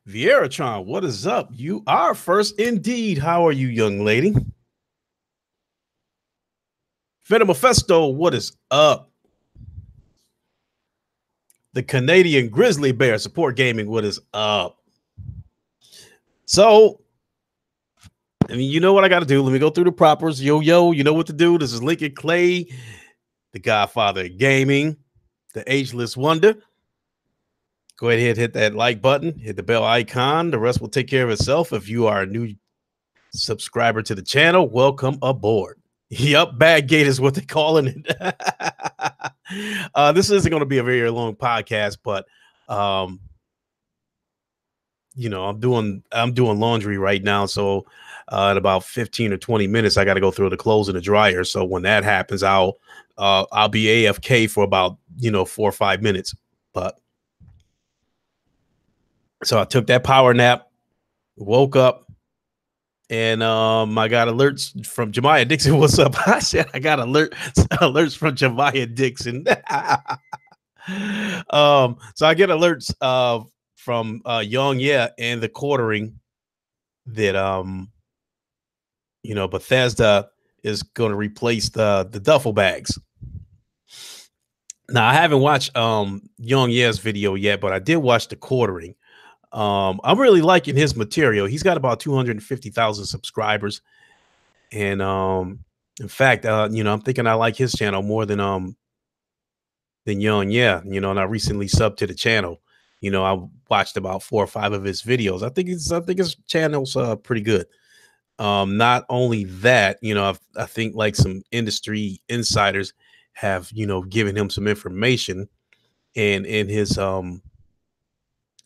Vieratron, what is up? You are first indeed. How are you, young lady? Festo, what is up? The Canadian Grizzly Bear Support Gaming, what is up? So, you know what I got to do. Let me go through the propers. Yo, you know what to do. This is Lincoln Clay, the Godfather of Gaming, the Ageless Wonder. Go ahead and hit that like button, hit the bell icon. The rest will take care of itself. If you are a new subscriber to the channel, welcome aboard. Yep, bad gate is what they're calling it. This isn't going to be a very long podcast, but I'm doing laundry right now, so in about 15 or 20 minutes, I got to go through the clothes in the dryer. So when that happens, I'll be AFK for about 4 or 5 minutes. But so I took that power nap, woke up. And I got alerts from Jemiah Dixon. What's up? I said I got alerts from Jemiah Dixon. So I get alerts from Young and the quartering that Bethesda is going to replace the duffel bags. Now I haven't watched Young video yet, but I did watch the quartering. I'm really liking his material. He's got about 250,000 subscribers. And in fact, I'm thinking I like his channel more than Young. And I recently subbed to the channel. I watched about 4 or 5 of his videos. I think his channel's pretty good. Not only that, I think like some industry insiders have, given him some information, and in his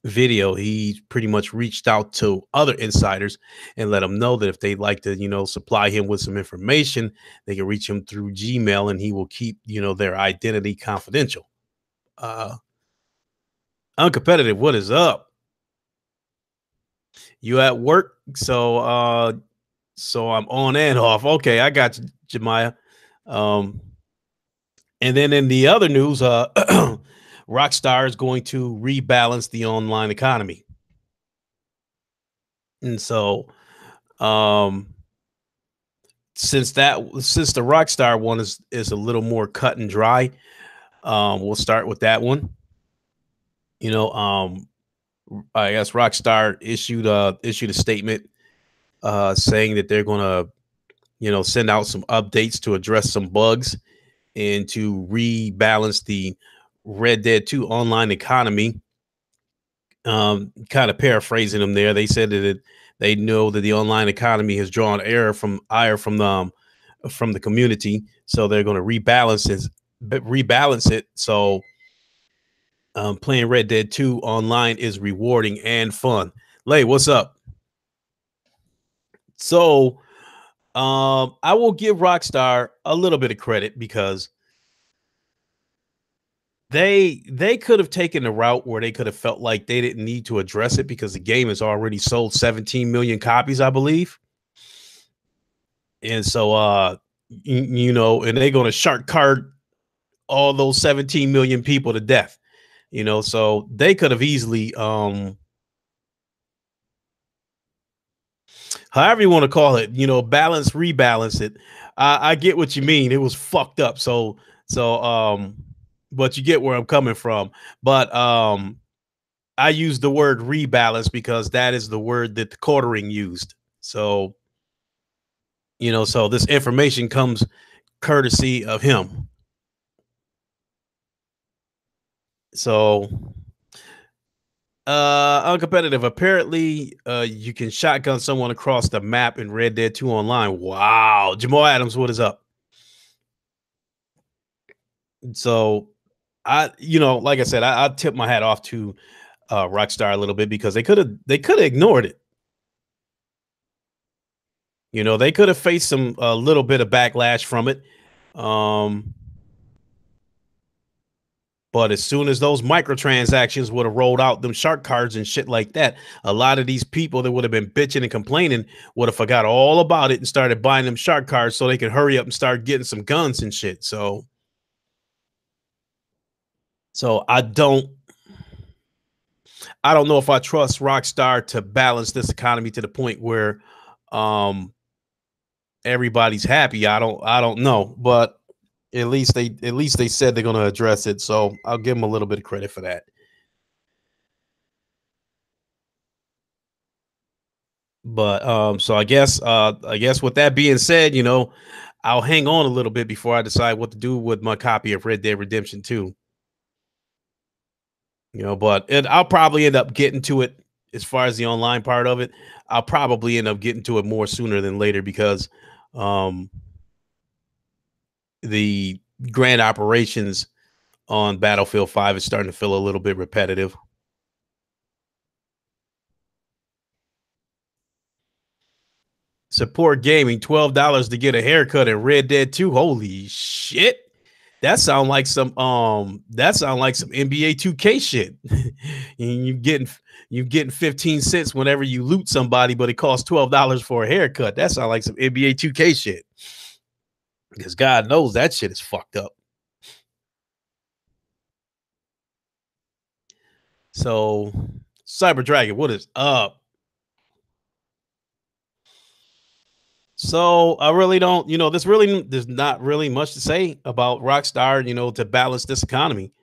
video, he pretty much reached out to other insiders and let them know that if they'd like to, supply him with some information, they can reach him through Gmail, and he will keep, their identity confidential. Uncompetitive, what is up? You at work? So I'm on and off. Okay, I got you, Jemiah. And then in the other news, Rockstar is going to rebalance the online economy. And so since the Rockstar one is a little more cut and dry, we'll start with that one. I guess Rockstar issued a statement saying that they're going to send out some updates to address some bugs and to rebalance the Red Dead 2 online economy. Kind of paraphrasing them there, they said that they know that the online economy has drawn ire from the community, so they're going to rebalance it. So playing Red Dead 2 online is rewarding and fun. Lay, what's up? So I will give Rockstar a little bit of credit because they could have taken the route where they could have felt like they didn't need to address it because the game has already sold 17 million copies, I believe. And so, and they're going to shark card all those 17 million people to death, so they could have easily, however you want to call it, rebalance it. I get what you mean. It was fucked up. So, but you get where I'm coming from. But I use the word rebalance because that is the word that the quartering used. So, so this information comes courtesy of him. So, uncompetitive. Apparently, you can shotgun someone across the map in Red Dead 2 online. Wow. Jamal Adams, what is up? So, like I said, I tip my hat off to Rockstar a little bit because they could have ignored it. They could have faced a little bit of backlash from it. But as soon as those microtransactions would have rolled out, them shark cards and shit like that, a lot of these people that would have been bitching and complaining would have forgot all about it and started buying them shark cards so they could hurry up and start getting some guns and shit. So I don't I don't know if I trust Rockstar to balance this economy to the point where um everybody's happy. I don't know, but at least they said they're going to address it, so I'll give them a little bit of credit for that. But so I guess with that being said, I'll hang on a little bit before I decide what to do with my copy of Red Dead Redemption 2. But I'll probably end up getting to it as far as the online part of it. I'll probably end up getting to it more sooner than later because um the grand operations on Battlefield 5 is starting to feel a little bit repetitive. Support gaming, $12 to get a haircut in Red Dead 2. Holy shit. That sound like some NBA 2K shit. And you getting 15 cents whenever you loot somebody, but it costs $12 for a haircut. That sounds like some NBA 2K shit. Because God knows that shit is fucked up. So, Cyber Dragon, what is up? So I really don't, there's not really much to say about Rockstar, to balance this economy.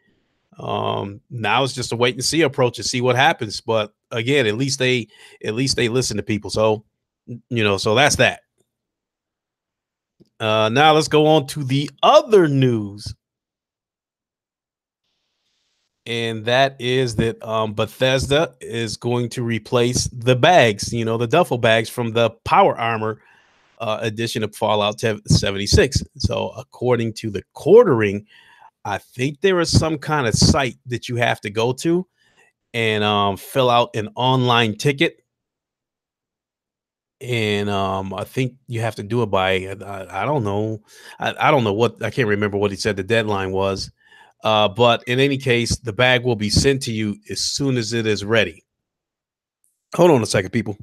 Now it's just a wait and see approach to see what happens. But again, at least they listen to people. So, so that's that. Now let's go on to the other news. And that is that Bethesda is going to replace the bags, the duffel bags from the Power Armor edition of Fallout 76. So, according to the quartering, I think there is some kind of site that you have to go to and fill out an online ticket. And I think you have to do it by I don't know. I don't know what I can't remember what he said the deadline was. But in any case, the bag will be sent to you as soon as it is ready. Hold on a second, people.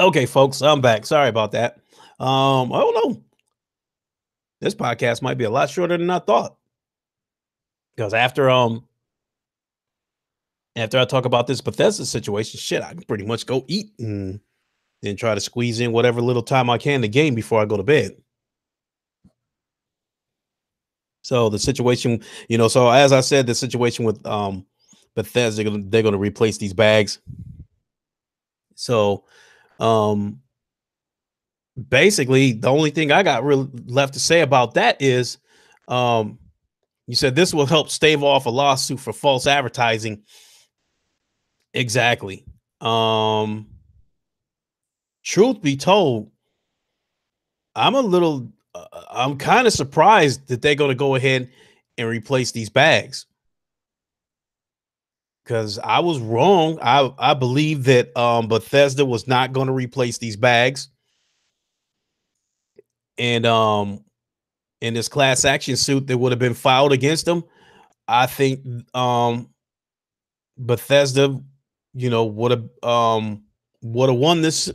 Okay, folks, I'm back. Sorry about that. I don't know. This podcast might be a lot shorter than I thought. Because after I talk about this Bethesda situation, shit, I can pretty much go eat and then try to squeeze in whatever little time I can in the game before I go to bed. So the situation, so as I said, the situation with Bethesda, they're gonna replace these bags. So um basically the only thing I got really left to say about that is um you said this will help stave off a lawsuit for false advertising. Exactly. Um Truth be told, I'm kind of surprised that they're going to go ahead and replace these bags because I was wrong. I believe that Bethesda was not going to replace these bags, and in this class action suit that would have been filed against them, I think Bethesda, would have won this.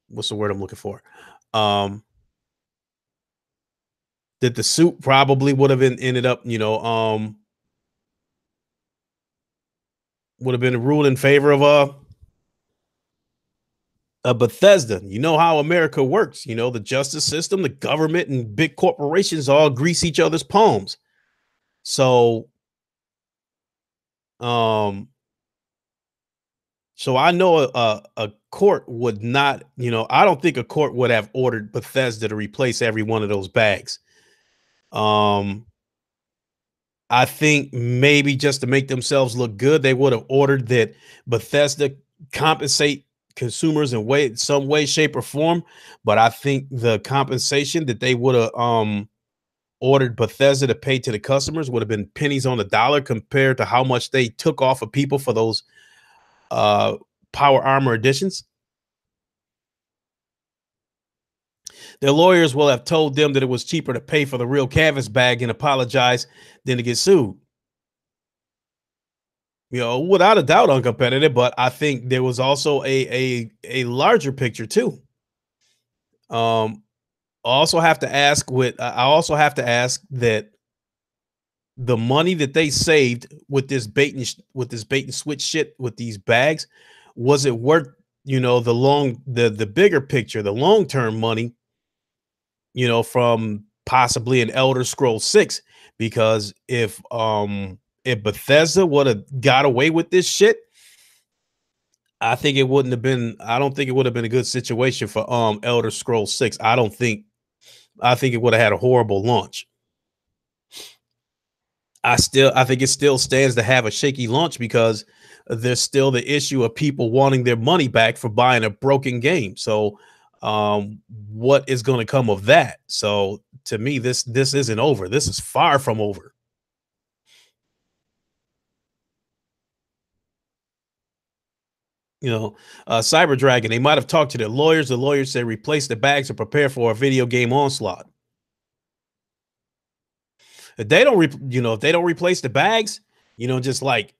What's the word I'm looking for? Um, that the suit probably would have ended up, would have been ruled in favor of a Bethesda. You know how America works. The justice system, the government, and big corporations all grease each other's palms. So, um, so I know a court would not. I don't think a court would have ordered Bethesda to replace every one of those bags. Um, I think maybe just to make themselves look good, they would have ordered that Bethesda compensate consumers in some way, shape, or form. But I think the compensation that they would have ordered Bethesda to pay to the customers would have been pennies on the dollar compared to how much they took off of people for those uh, Power Armor editions. Their lawyers will have told them that it was cheaper to pay for the real canvas bag and apologize than to get sued. Without a doubt, uncompetitive. But I think there was also a larger picture too. Um, I also have to ask that the money that they saved with this with this bait and switch shit with these bags, was it worth the bigger picture, the long term money, from possibly an Elder Scroll 6? Because if Bethesda would have got away with this shit, I don't think it would have been a good situation for Elder Scroll 6. I think it would have had a horrible launch. I think it still stands to have a shaky launch because there's still the issue of people wanting their money back for buying a broken game. So what is going to come of that? So to me, this isn't over. This is far from over. Cyber Dragon, they might have talked to their lawyers. The lawyers said replace the bags to prepare for a video game onslaught. If they don't, if they don't replace the bags, just like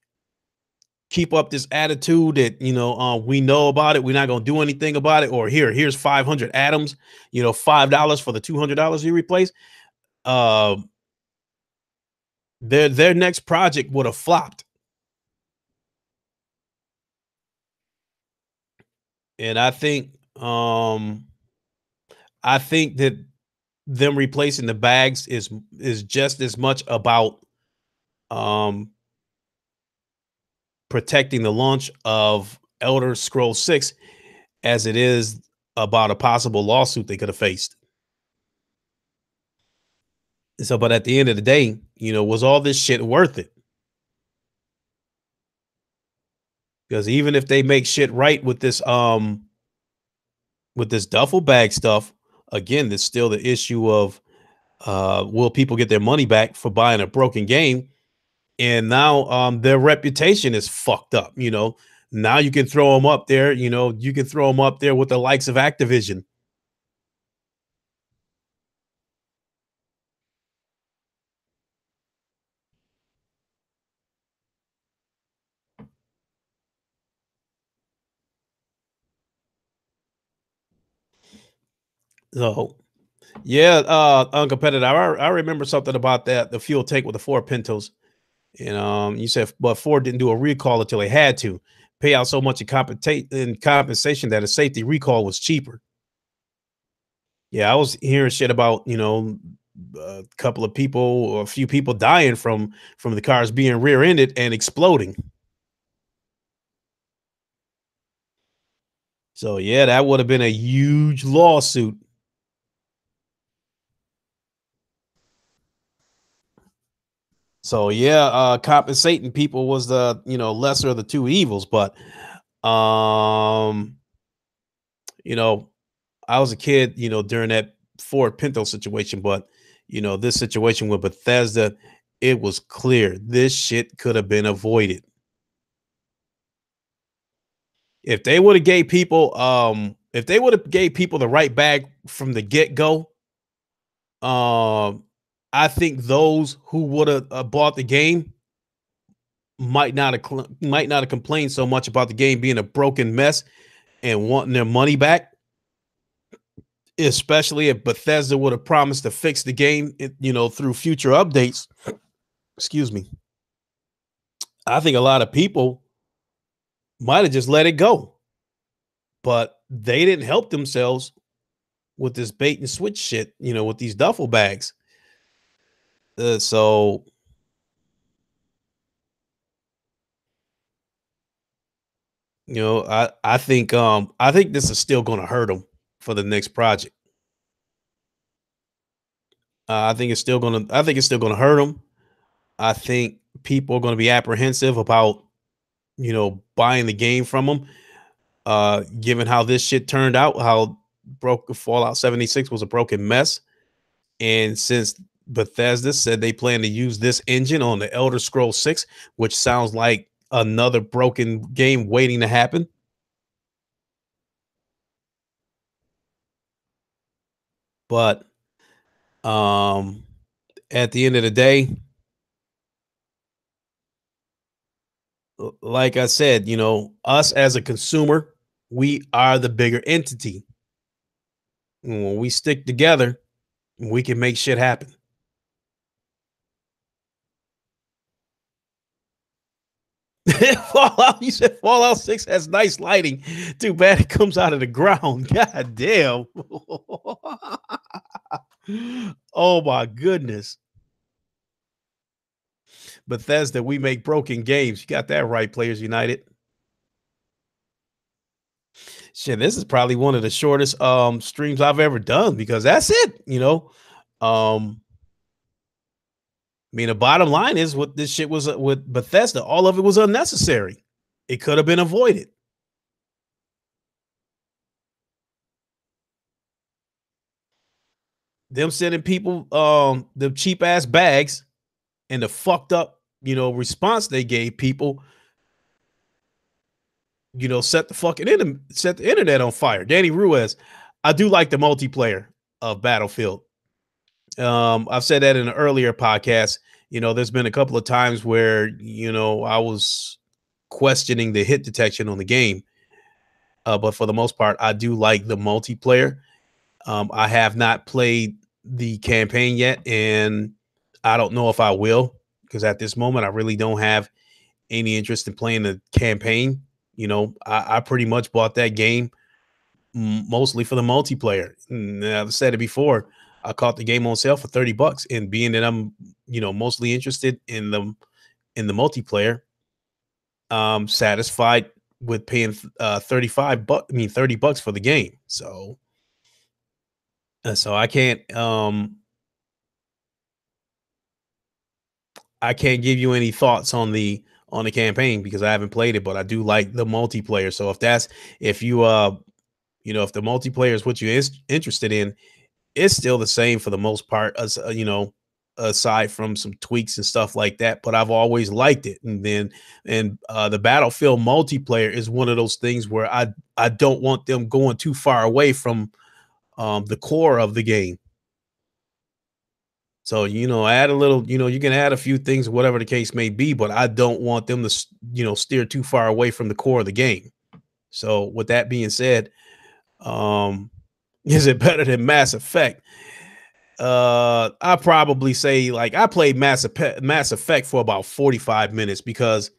keep up this attitude that we know about it, we're not going to do anything about it, or here's 500 atoms, $5 for the $200 you replace. Their next project would have flopped. And I think that them replacing the bags is just as much about um protecting the launch of Elder Scrolls 6 as it is about a possible lawsuit they could have faced. So, but at the end of the day, was all this shit worth it? Because even if they make shit right with this duffel bag stuff, again, there's still the issue of will people get their money back for buying a broken game? And now their reputation is fucked up. Now you can throw them up there. You can throw them up there with the likes of Activision. So yeah, uncompetitive. I remember something about that, the fuel tank with the four Pintos. And you said, but Ford didn't do a recall until they had to pay out so much in compensation that a safety recall was cheaper. Yeah, I was hearing shit about a couple of people or a few people dying from the cars being rear-ended and exploding. So yeah, that would have been a huge lawsuit. So yeah, compensating people was the lesser of the two evils. But um, you know, I was a kid, during that Ford Pinto situation, but this situation with Bethesda, it was clear this shit could have been avoided. If they would have gave people the right bag from the get-go, I think those who would have bought the game might not have complained so much about the game being a broken mess and wanting their money back, especially if Bethesda would have promised to fix the game, through future updates. Excuse me. I think a lot of people might have just let it go, but they didn't help themselves with this bait and switch shit, with these duffel bags. So I think this is still going to hurt them for the next project. I think it's still going to hurt them. I think people are going to be apprehensive about buying the game from them, given how this shit turned out, how broke Fallout 76 was a broken mess. And since Bethesda said they plan to use this engine on the Elder Scrolls 6, which sounds like another broken game waiting to happen. But um, at the end of the day, like I said, us as a consumer, we are the bigger entity. And when we stick together, we can make shit happen. Fallout, you said Fallout 6 has nice lighting. Too bad it comes out of the ground. God damn. Oh my goodness. Bethesda, we make broken games. You got that right, Players United. Shit, this is probably one of the shortest streams I've ever done because that's it. I mean, the bottom line is what this shit was with Bethesda. All of it was unnecessary. It could have been avoided. Them sending people the cheap ass bags and the fucked up, response they gave people, set set the internet on fire. Danny Ruiz, I do like the multiplayer of Battlefield. I've said that in an earlier podcast. There's been a couple of times where I was questioning the hit detection on the game, but for the most part, I do like the multiplayer. I have not played the campaign yet, and I don't know if I will because at this moment, I really don't have any interest in playing the campaign. I pretty much bought that game mostly for the multiplayer. And I've said it before. I caught the game on sale for $30, and being that I'm, mostly interested in the multiplayer, satisfied with paying 30 bucks for the game. So I can't give you any thoughts on the campaign because I haven't played it, but I do like the multiplayer. So if you if the multiplayer is what you're interested in, it's still the same for the most part, as aside from some tweaks and stuff like that. But I've always liked it. And the Battlefield multiplayer is one of those things where I don't want them going too far away from the core of the game. So, add a little, you can add a few things, whatever the case may be, but I don't want them to, steer too far away from the core of the game. So, with that being said, um, is it better than Mass Effect? I probably say like I played Mass Effect for about 45 minutes because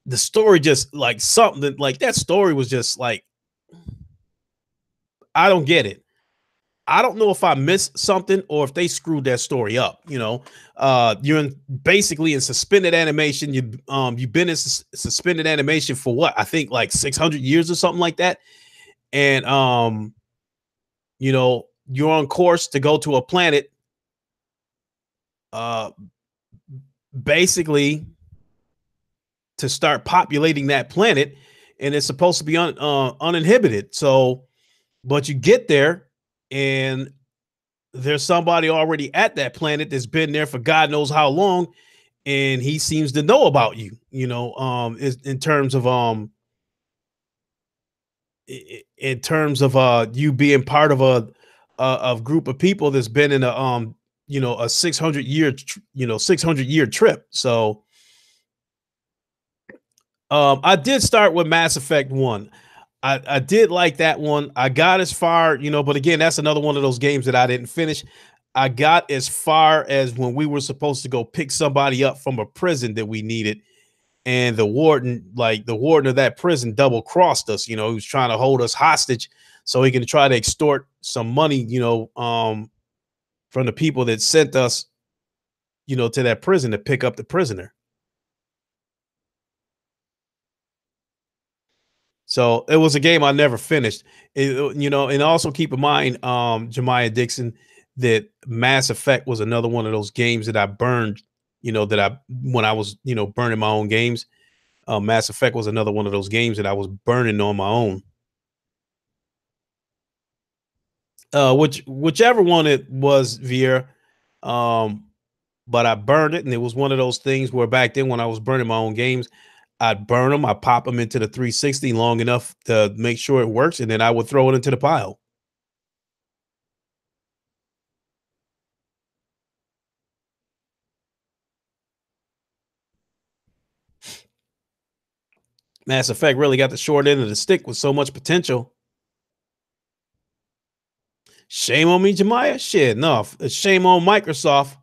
the story just like something like that story was just like I don't get it. I don't know if I missed something or if they screwed that story up. You're basically in suspended animation. You've been in suspended animation for what I think like 600 years or something like that, and you're on course to go to a planet, uh, basically to start populating that planet, and it's supposed to be uninhibited. So, but you get there and there's somebody already at that planet that's been there for God knows how long, and he seems to know about you. In terms of in terms of you being part of a group of people that's been in a 600 year trip. So I did start with Mass Effect 1. I did like that one. I got as far, but again, that's another one of those games that I didn't finish. I got as far as when we were supposed to go pick somebody up from a prison that we needed. And the warden of that prison double crossed us. He was trying to hold us hostage so he can try to extort some money, from the people that sent us, to that prison to pick up the prisoner. So it was a game I never finished. And also keep in mind, Jemiah Dixon, that Mass Effect was another one of those games that I burned. That I when I was burning my own games. Mass Effect was another one of those games that I was burning on my own. Whichever one it was, Vier. Um, but I burned it, and it was one of those things where back then when I was burning my own games, I'd burn them, I pop them into the 360 long enough to make sure it works, and then I would throw it into the pile. Mass Effect really got the short end of the stick with so much potential. Shame on me, Jemiah. Shit, no. Shame on Microsoft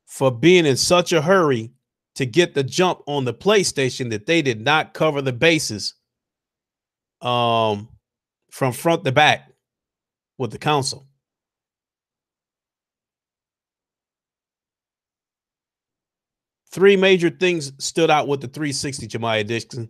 for being in such a hurry to get the jump on the PlayStation that they did not cover the bases um, from front to back with the console. Three major things stood out with the 360, Jemiah Dixon.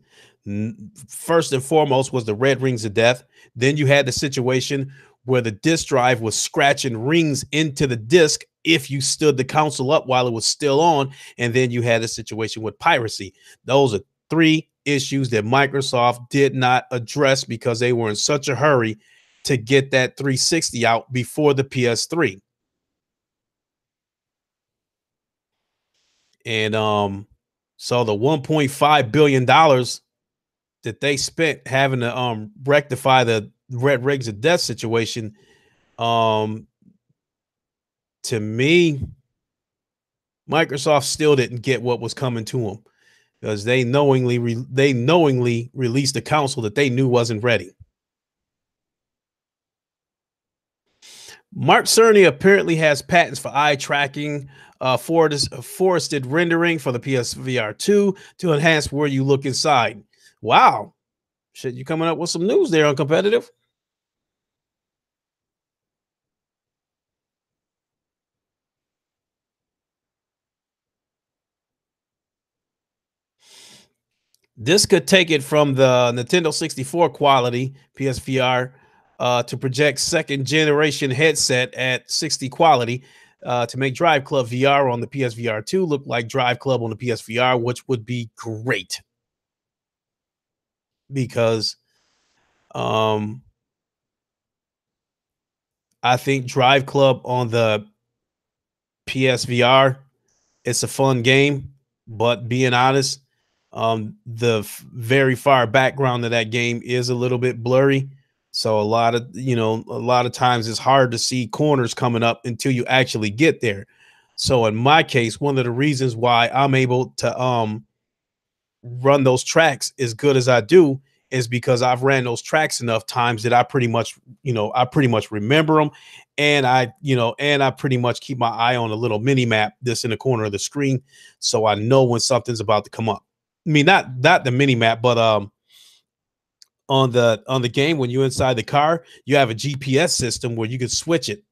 First and foremost was the red rings of death. Then you had the situation where the disk drive was scratching rings into the disk if you stood the console up while it was still on. And then you had a situation with piracy. Those are three issues that Microsoft did not address because they were in such a hurry to get that 360 out before the PS3. And so the 1.5 billion dollars that they spent having to rectify the red rigs of death situation, um to me, Microsoft still didn't get what was coming to them because they knowingly released a console that they knew wasn't ready. Mark Cerny apparently has patents for eye tracking, forested rendering for the PSVR2 to enhance where you look inside. Wow. Shit, you coming up with some news there on competitive? This could take it from the Nintendo 64 quality PSVR to project second generation headset at 60 quality to make Drive Club VR on the PSVR 2 look like Drive Club on the PSVR, which would be great because um, I think Drive Club on the PSVR, it's a fun game, but being honest, the very far background of that game is a little bit blurry. So a lot of times it's hard to see corners coming up until you actually get there. So in my case, one of the reasons why I'm able to run those tracks as good as I do is because I've ran those tracks enough times that I pretty much remember them, and I pretty much keep my eye on a little mini map that's in the corner of the screen, so I know when something's about to come up. I mean, not the mini map, but on the game when you're inside the car, you have a GPS system where you can switch it,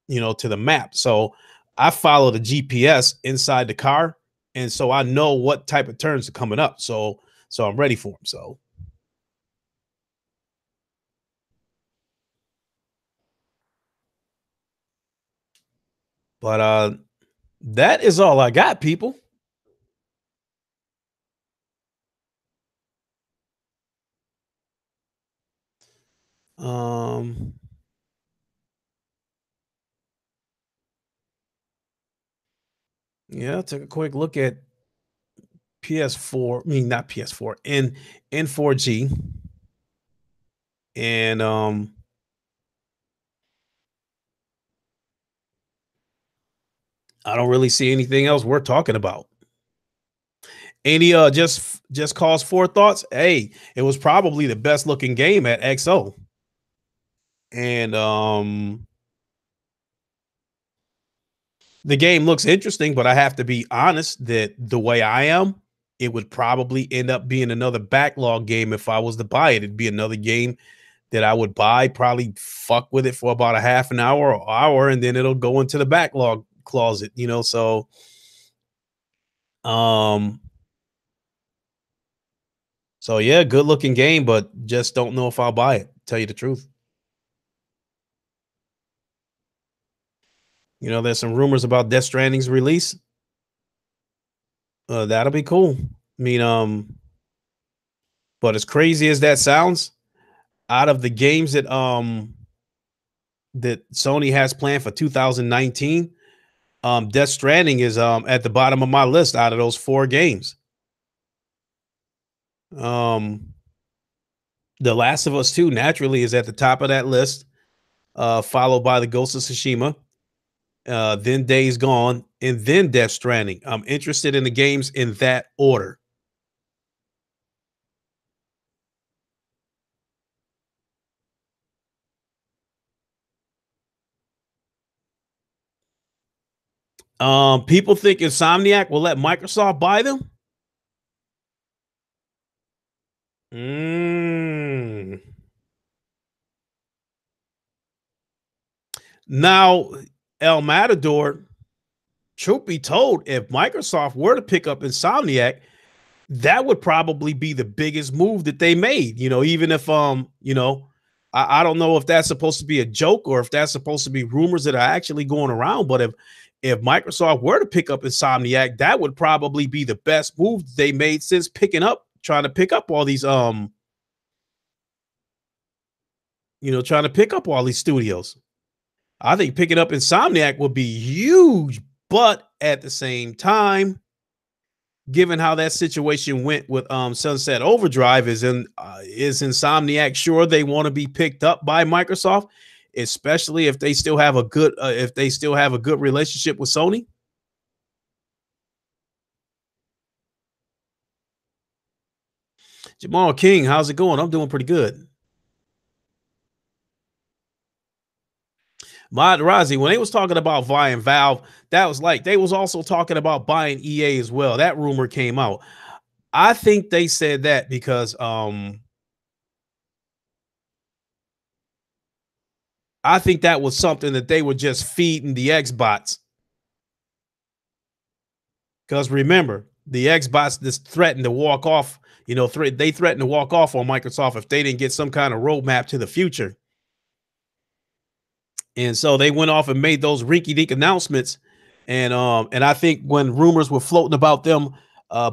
to the map. So I follow the GPS inside the car, and so I know what type of turns are coming up. So I'm ready for them. So, but that is all I got, people. Um, yeah, took a quick look at PS4. I mean, not PS4, N4G, and I don't really see anything else worth talking about. Any just cause for thoughts. Hey, it was probably the best looking game at XO, and the game looks interesting, but I have to be honest that the way I am, it would probably end up being another backlog game if I was to buy it. It'd be another game that I would buy, probably fuck with it for about a half an hour, and then it'll go into the backlog closet. Um, so yeah, good looking game, but just don't know if I'll buy it. Tell you the truth. There's some rumors about Death Stranding's release. That'll be cool. I mean, but as crazy as that sounds, out of the games that Sony has planned for 2019, Death Stranding is at the bottom of my list out of those four games. Um, The Last of Us 2 naturally is at the top of that list, followed by the Ghost of Tsushima, then Days Gone, and then Death Stranding. I'm interested in the games in that order. People think Insomniac will let Microsoft buy them. Mm. Now, El Matador, truth be told, if Microsoft were to pick up Insomniac, that would probably be the biggest move that they made. Even if I don't know if that's supposed to be a joke or if that's supposed to be rumors that are actually going around. But if Microsoft were to pick up Insomniac, that would probably be the best move they made since trying to pick up all these trying to pick up all these studios. I think picking up Insomniac would be huge, but at the same time, given how that situation went with Sunset Overdrive, is Insomniac sure they want to be picked up by Microsoft, especially if they still have a good relationship with Sony? Jamal King, how's it going? I'm doing pretty good. Mod Razi, when they was talking about buying Valve, that was like they was also talking about buying EA as well. That rumor came out. I think they said that because I think that was something that they were just feeding the Xbox. Because remember, the Xbox just threatened to walk off. They threatened to walk off on Microsoft if they didn't get some kind of roadmap to the future. And so they went off and made those rinky-dink announcements. And I think when rumors were floating about them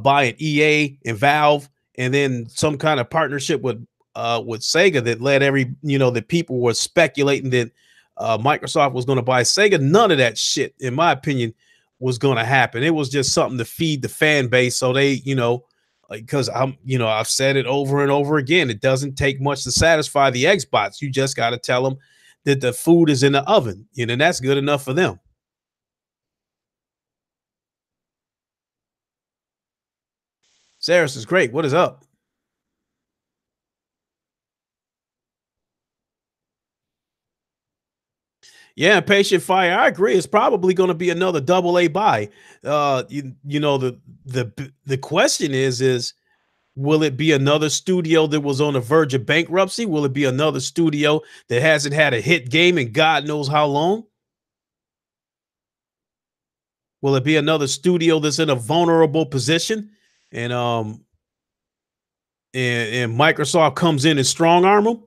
buying EA and Valve, and then some kind of partnership with Sega that led that people were speculating that Microsoft was going to buy Sega. None of that shit, in my opinion, was going to happen. It was just something to feed the fan base. So they, because I've said it over and over again. It doesn't take much to satisfy the Xbox. You just got to tell them that the food is in the oven, and that's good enough for them. Saris is great. What is up? Yeah, Patient Fire. I agree. It's probably going to be another double A buy. The question is will it be another studio that was on the verge of bankruptcy? Will it be another studio that hasn't had a hit game in God knows how long? Will it be another studio that's in a vulnerable position and and Microsoft comes in and strong arm them?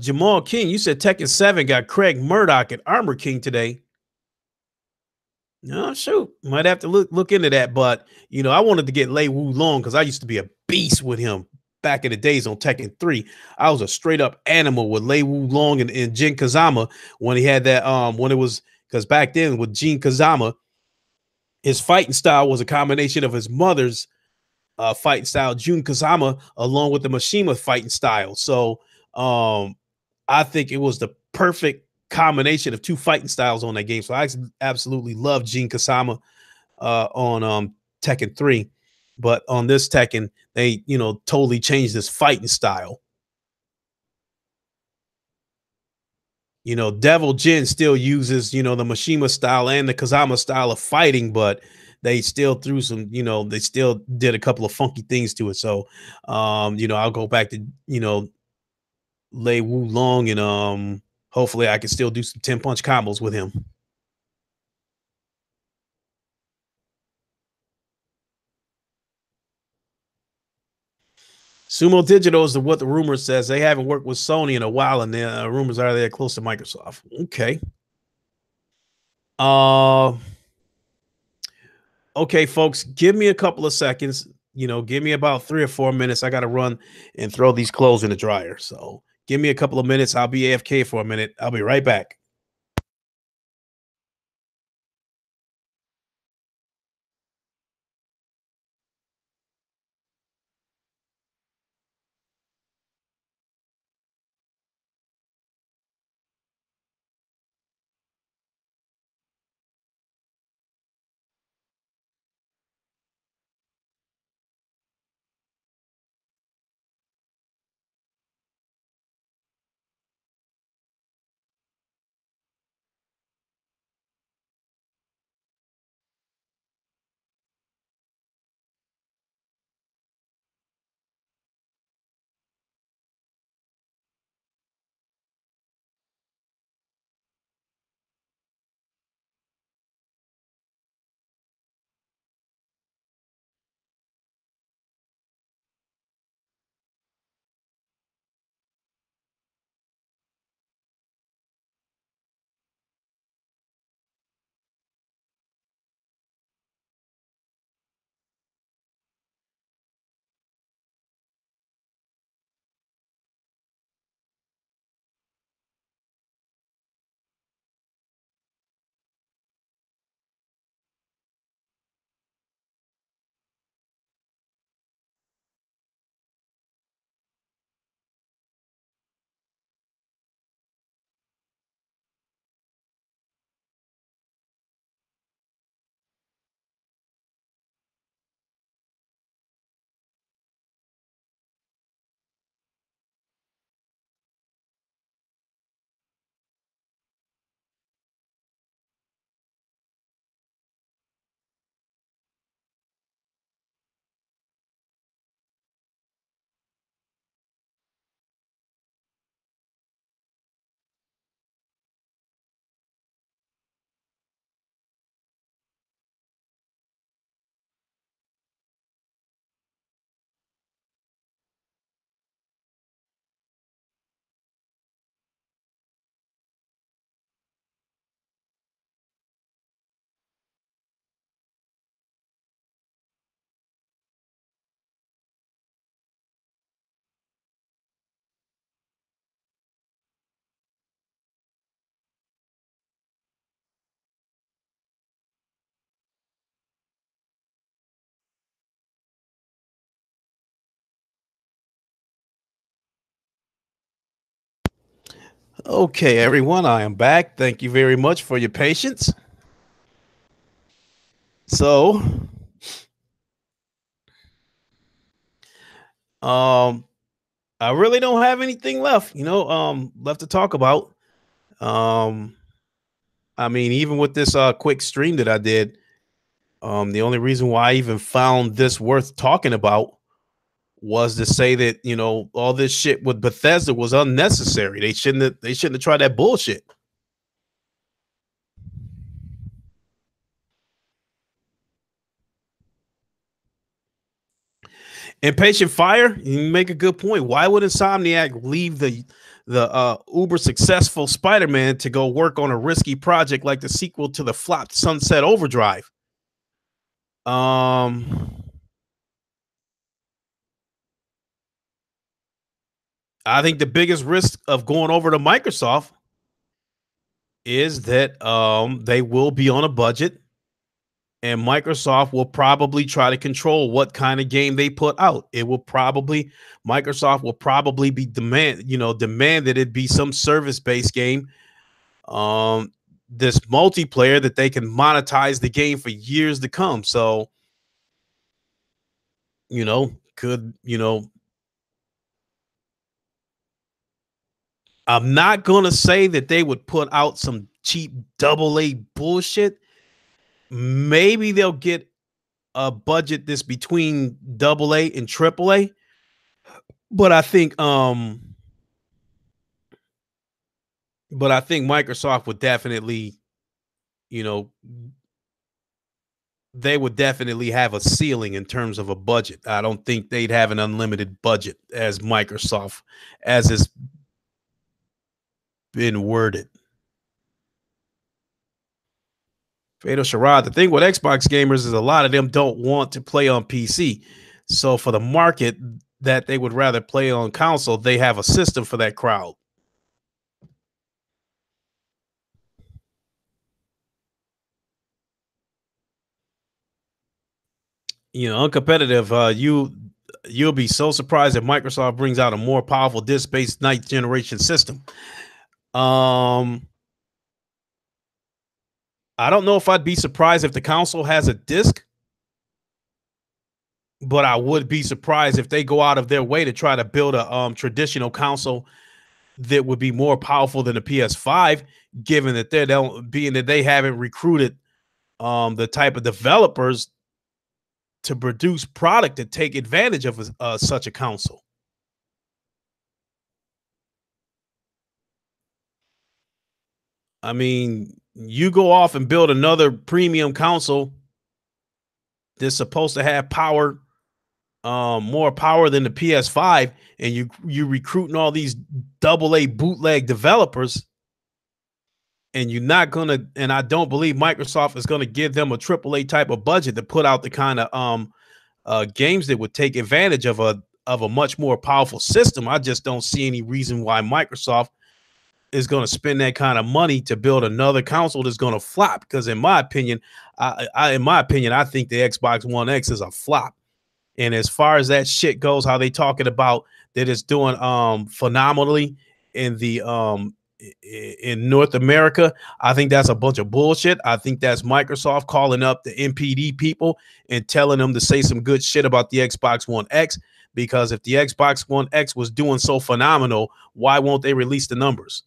Jamal King, you said Tekken 7 got Craig Murdoch at Armor King today. No, shoot. Might have to look into that. But I wanted to get Lei Wu Long because I used to be a beast with him back in the days on Tekken 3. I was a straight up animal with Lei Wu Long and Jin Kazama when he had that when it was because back then with Jin Kazama, his fighting style was a combination of his mother's fighting style, Jun Kazama, along with the Mishima fighting style. So I think it was the perfect combination of two fighting styles on that game. So I absolutely love Jin Kazama on Tekken 3. But on this Tekken, they totally changed this fighting style. Devil Jin still uses, the Mishima style and the Kazama style of fighting, but they still threw some, they still did a couple of funky things to it. So, I'll go back to, Lei Wu Long and hopefully I can still do some 10 punch combos with him. Sumo Digital is what the rumor says. They haven't worked with Sony in a while, and the rumors are they're close to Microsoft. Okay. Okay, folks, give me a couple of seconds. Give me about 3 or 4 minutes. I got to run and throw these clothes in the dryer. So Give me a couple of minutes. I'll be AFK for a minute. I'll be right back. Okay, everyone, I am back. Thank you very much for your patience. So, um, I really don't have anything left, left to talk about. Um, I mean, even with this quick stream that I did, the only reason why I even found this worth talking about was to say that, all this shit with Bethesda was unnecessary. They shouldn't have tried that bullshit. Impatient Fire, you make a good point. Why would Insomniac leave the uber successful Spider-Man to go work on a risky project like the sequel to the flopped Sunset Overdrive? Um, I think the biggest risk of going over to Microsoft is that they will be on a budget, and Microsoft will probably try to control what kind of game they put out. Microsoft will probably be demand that it be some service-based game, this multiplayer that they can monetize the game for years to come. So, could, I'm not going to say that they would put out some cheap AA bullshit. Maybe they'll get a budget that's between AA and AAA, but I think Microsoft would definitely, you know, they would definitely have a ceiling in terms of a budget. I don't think they'd have an unlimited budget as Microsoft, as it's been worded. Fatal Sharad, the thing with Xbox gamers is a lot of them don't want to play on PC. So for the market, that they would rather play on console, they have a system for that crowd. Uncompetitive. You'll be so surprised if Microsoft brings out a more powerful disk-based ninth generation system. Um, I don't know if I'd be surprised if the console has a disk, but I would be surprised if they go out of their way to try to build a traditional console that would be more powerful than the PS5, given that they haven't recruited the type of developers to produce product to take advantage of such a console. I mean, you go off and build another premium console that's supposed to have power, more power than the PS5, and you recruiting all these AA bootleg developers, and you're not gonna. And I don't believe Microsoft is gonna give them a AAA type of budget to put out the kind of games that would take advantage of a much more powerful system. I just don't see any reason why Microsoft is going to spend that kind of money to build another console that's going to flop. Because in my opinion, I think the Xbox One X is a flop. And as far as that shit goes, how they talking about that it's doing phenomenally in the in North America, I think that's a bunch of bullshit. I think that's Microsoft calling up the NPD people and telling them to say some good shit about the Xbox One X. Because if the Xbox One X was doing so phenomenal, why won't they release the numbers?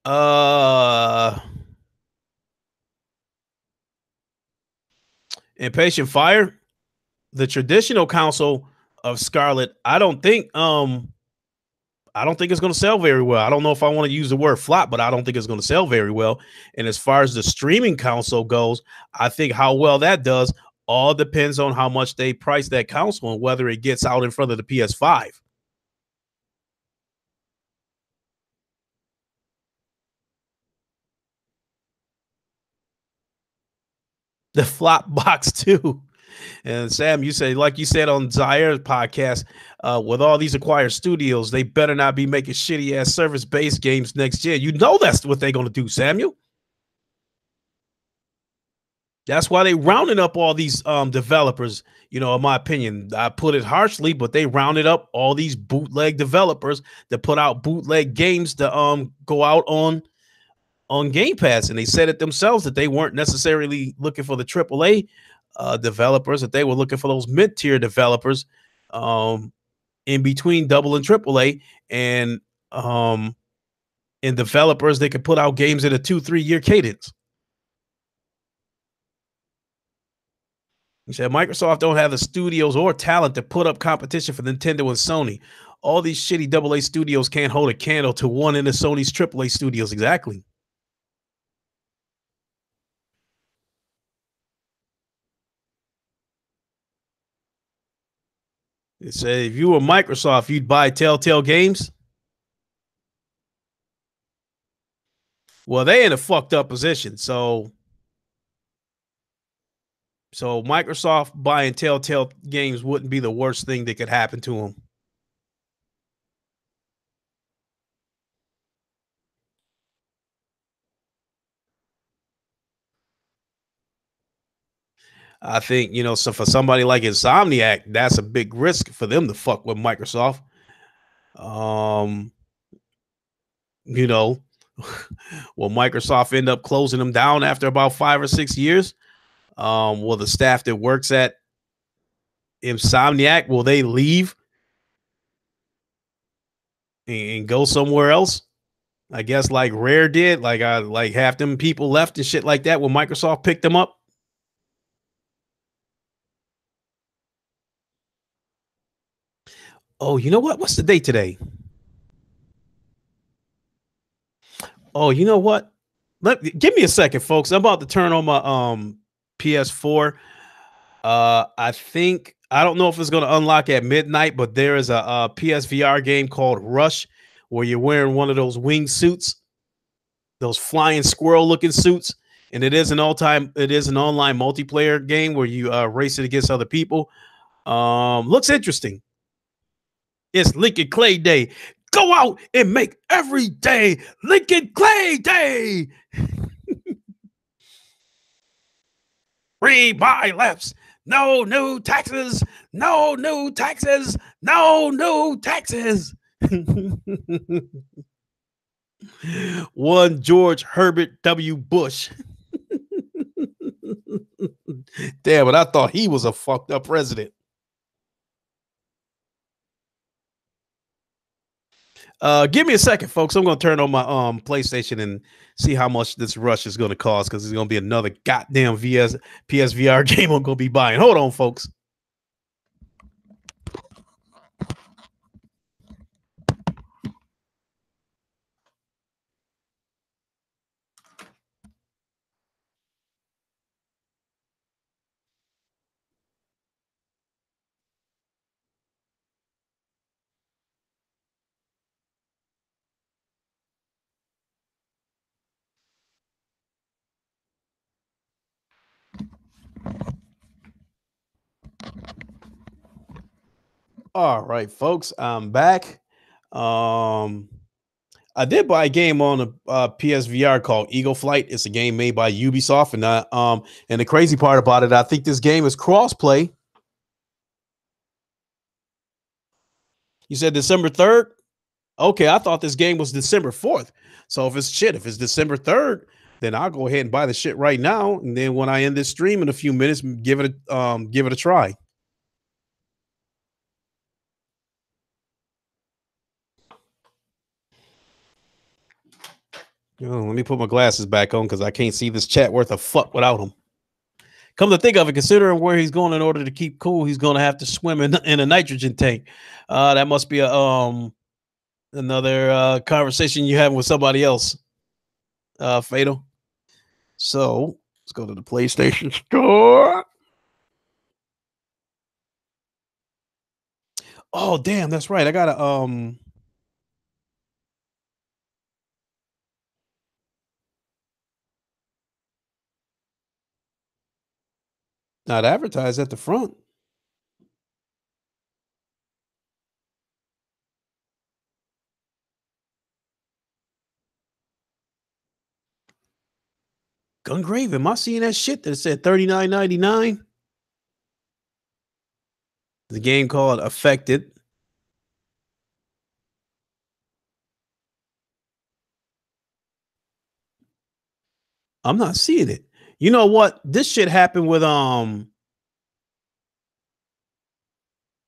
Uh, Impatient Fire, the traditional console of Scarlet, I don't think it's going to sell very well. I don't know if I want to use the word flop, but I don't think it's going to sell very well. And as far as the streaming console goes, I think how well that does all depends on how much they price that console and whether it gets out in front of the PS5. The flop box too. And Sam, you say, like you said on Zaire's podcast, with all these acquired studios, they better not be making shitty ass service based games next year. You know that's what they're going to do, Samuel. That's why they rounded up all these developers. In my opinion, I put it harshly, but they rounded up all these bootleg developers that put out bootleg games to go out on Game Pass, and they said it themselves that they weren't necessarily looking for the AAA developers, that they were looking for those mid-tier developers um, in between double and AAA, um, and developers that could put out games in a 2-3 year cadence. He said Microsoft don't have the studios or talent to put up competition for Nintendo and Sony. All these shitty AA studios can't hold a candle to one in the Sony's AAA studios. Exactly. It said if you were Microsoft, you'd buy Telltale Games. Well, they in a fucked up position. So Microsoft buying Telltale Games wouldn't be the worst thing that could happen to them. I think, so for somebody like Insomniac, that's a big risk for them to fuck with Microsoft. Um, you know, will Microsoft end up closing them down after about 5 or 6 years? Will the staff that works at Insomniac, will they leave and go somewhere else? I guess like Rare did, like half them people left and shit like that when Microsoft picked them up. Oh, you know what? What's the date today? Oh, you know what? Give me a second, folks. I'm about to turn on my PS4. I don't know if it's going to unlock at midnight, but there is a PSVR game called Rush where you're wearing one of those wing suits those flying squirrel looking suits. And it is an online multiplayer game where you race it against other people. Looks interesting. It's Lincoln Clay Day. Go out and make every day Lincoln Clay Day. Read my lips. No new taxes. No new taxes. No new taxes. One George Herbert W. Bush. Damn it, I thought he was a fucked up president. Give me a second, folks. I'm going to turn on my PlayStation and see how much this rush is going to cost, because it's going to be another goddamn PSVR game I'm going to be buying. Hold on, folks. All right, folks, I'm back. I did buy a game on a PSVR called Eagle Flight. It's a game made by Ubisoft, and the crazy part about it, I think this game is cross-play. You said December 3rd? Okay, I thought this game was December 4th. So if it's December 3rd, then I'll go ahead and buy the shit right now. And then when I end this stream in a few minutes, give it a try. Oh, let me put my glasses back on because I can't see this chat worth a fuck without them. Come to think of it, considering where he's going in order to keep cool, he's going to have to swim in a nitrogen tank. That must be another conversation you having with somebody else. Fatal. So let's go to the PlayStation Store. Oh damn, that's right. I gotta not advertise at the front. Gungrave, am I seeing that shit that said $39.99? The game called Affected. I'm not seeing it. You know what? This shit happened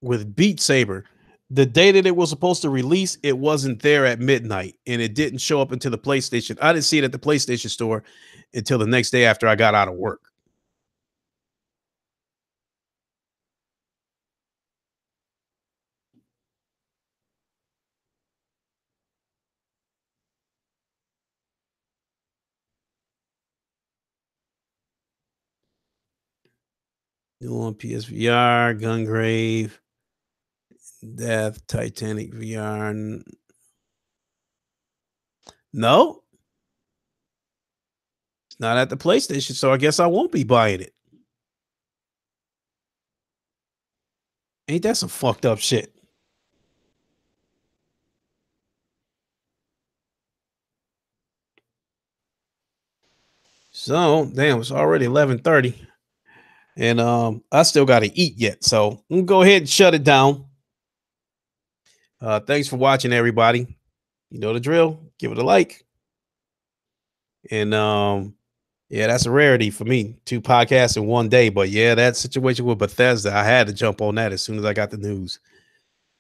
with Beat Saber. The day that it was supposed to release, it wasn't there at midnight, and it didn't show up until the PlayStation. I didn't see it at the PlayStation Store until the next day after I got out of work. New on PSVR, Gungrave, Death, Titanic VR. No, it's not at the PlayStation, so I guess I won't be buying it. Ain't that some fucked up shit? So, damn, it's already 11:30. And I still got to eat yet. So, I'm going to go ahead and shut it down. Thanks for watching, everybody. You know the drill. Give it a like. And yeah, that's a rarity for me. 2 podcasts in one day. But yeah, that situation with Bethesda, I had to jump on that as soon as I got the news.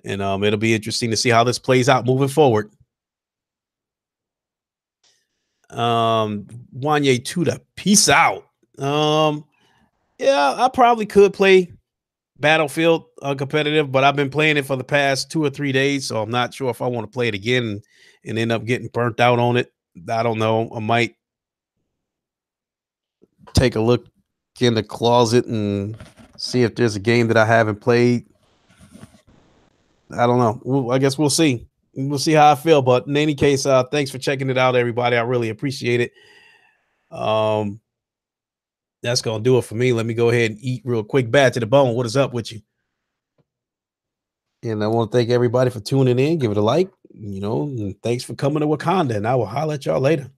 And it'll be interesting to see how this plays out moving forward. Wanye Tuda, peace out. Yeah, I probably could play Battlefield competitive, but I've been playing it for the past 2 or 3 days, so I'm not sure if I want to play it again and end up getting burnt out on it. I don't know. I might take a look in the closet and see if there's a game that I haven't played. I don't know. I guess we'll see. We'll see how I feel. But in any case, thanks for checking it out, everybody. I really appreciate it. Um, that's gonna do it for me. Let me go ahead and eat real quick. Bad to the bone. What is up with you? And I want to thank everybody for tuning in. Give it a like, and thanks for coming to Wakanda. And I will holler at y'all later.